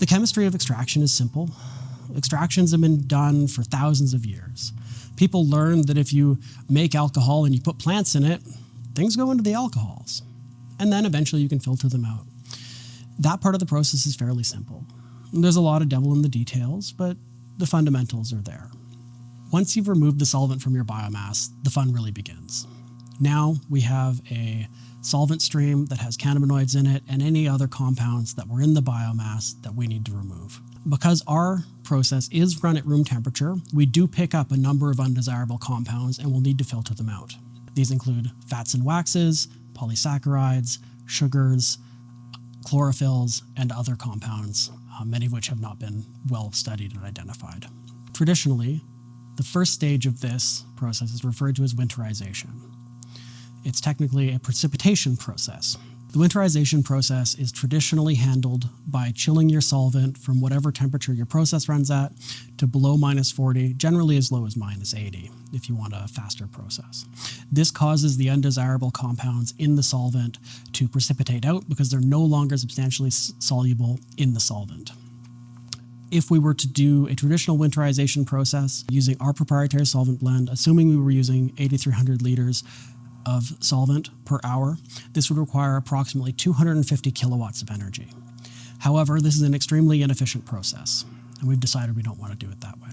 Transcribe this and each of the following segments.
The chemistry of extraction is simple. Extractions have been done for thousands of years. People learned that if you make alcohol and you put plants in it, things go into the alcohols. And then eventually you can filter them out. That part of the process is fairly simple. There's a lot of devil in the details, but the fundamentals are there. Once you've removed the solvent from your biomass, the fun really begins. Now we have a solvent stream that has cannabinoids in it and any other compounds that were in the biomass that we need to remove. Because our process is run at room temperature, we do pick up a number of undesirable compounds and we'll need to filter them out. These include fats and waxes, polysaccharides, sugars, chlorophylls, and other compounds, many of which have not been well studied and identified. Traditionally, the first stage of this process is referred to as winterization. It's technically a precipitation process. The winterization process is traditionally handled by chilling your solvent from whatever temperature your process runs at to below -40, generally as low as -80 if you want a faster process. This causes the undesirable compounds in the solvent to precipitate out because they're no longer substantially soluble in the solvent. If we were to do a traditional winterization process using our proprietary solvent blend, assuming we were using 8,300 liters of solvent per hour, this would require approximately 250 kilowatts of energy. However, this is an extremely inefficient process, and we've decided we don't want to do it that way.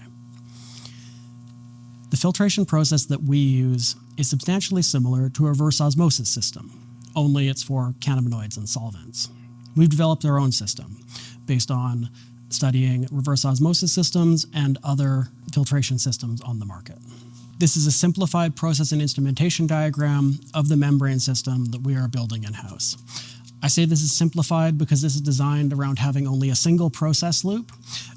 The filtration process that we use is substantially similar to a reverse osmosis system, only it's for cannabinoids and solvents. We've developed our own system based on studying reverse osmosis systems and other filtration systems on the market. This is a simplified process and instrumentation diagram of the membrane system that we are building in-house. I say this is simplified because this is designed around having only a single process loop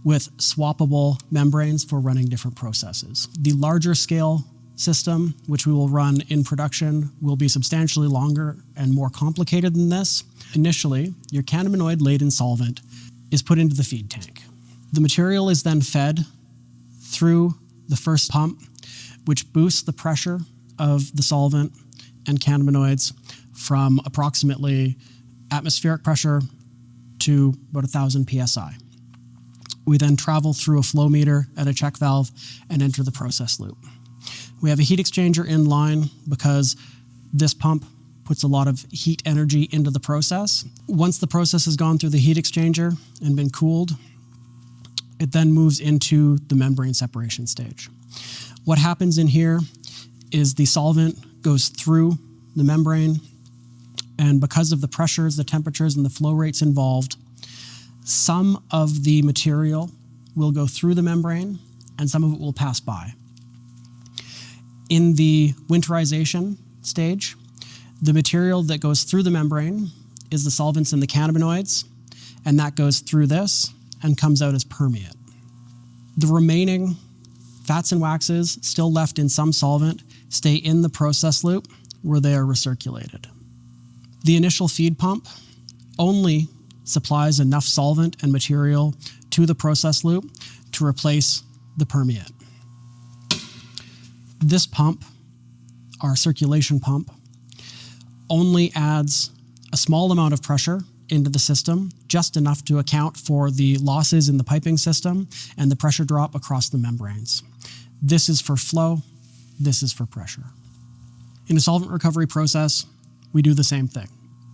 with swappable membranes for running different processes. The larger scale system, which we will run in production, will be substantially longer and more complicated than this. Initially, your cannabinoid-laden solvent is put into the feed tank. The material is then fed through the first pump, which boosts the pressure of the solvent and cannabinoids from approximately atmospheric pressure to about 1,000 psi. We then travel through a flow meter and a check valve and enter the process loop. We have a heat exchanger in line because this pump puts a lot of heat energy into the process. Once the process has gone through the heat exchanger and been cooled, it then moves into the membrane separation stage. What happens in here is the solvent goes through the membrane, and because of the pressures, the temperatures, and the flow rates involved, some of the material will go through the membrane and some of it will pass by. In the winterization stage, the material that goes through the membrane is the solvents and the cannabinoids, and that goes through this and comes out as permeate. The remaining fats and waxes still left in some solvent stay in the process loop where they are recirculated. The initial feed pump only supplies enough solvent and material to the process loop to replace the permeate. This pump, our circulation pump, only adds a small amount of pressure into the system, just enough to account for the losses in the piping system and the pressure drop across the membranes. This is for flow, this is for pressure. In a solvent recovery process, we do the same thing.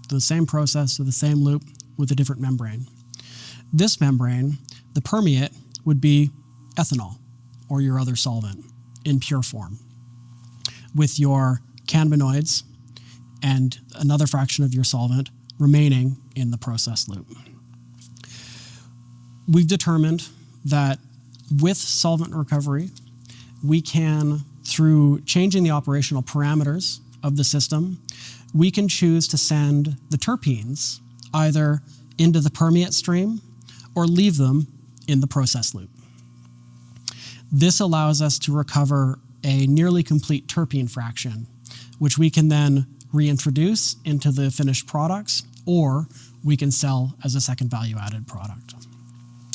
The same process, so the same loop with a different membrane. This membrane, the permeate, would be ethanol or your other solvent in pure form, with your cannabinoids and another fraction of your solvent remaining in the process loop. We've determined that with solvent recovery, we can, through changing the operational parameters of the system, we can choose to send the terpenes either into the permeate stream or leave them in the process loop. This allows us to recover a nearly complete terpene fraction, which we can then reintroduce into the finished products, or we can sell as a second value-added product.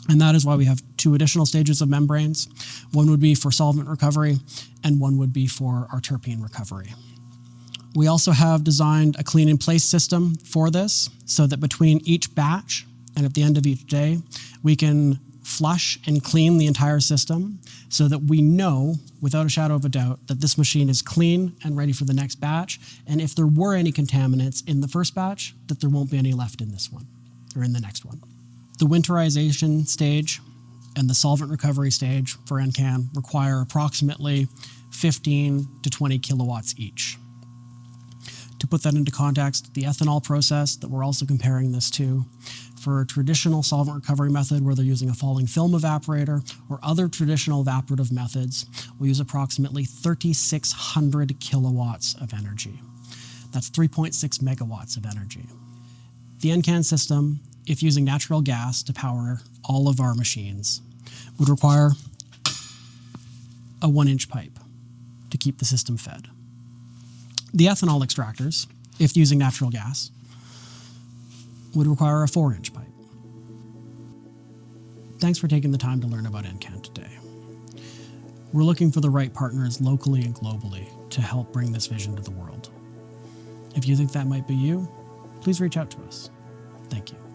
And that is why we have two additional stages of membranes. One would be for solvent recovery, and one would be for our terpene recovery. We also have designed a clean-in-place system for this, so that between each batch And at the end of each day, we can flush and clean the entire system so that we know, without a shadow of a doubt, that this machine is clean and ready for the next batch. And if there were any contaminants in the first batch, that there won't be any left in this one or in the next one. The winterization stage and the solvent recovery stage for EnCann require approximately 15 to 20 kilowatts each. To put that into context, the ethanol process that we're also comparing this to, for a traditional solvent recovery method where they're using a falling film evaporator or other traditional evaporative methods, will use approximately 3,600 kilowatts of energy. That's 3.6 megawatts of energy. The EnCann system, if using natural gas to power all of our machines, would require a 1-inch pipe to keep the system fed. The ethanol extractors, if using natural gas, would require a 4-inch pipe. Thanks for taking the time to learn about EnCann today. We're looking for the right partners locally and globally to help bring this vision to the world. If you think that might be you, please reach out to us. Thank you.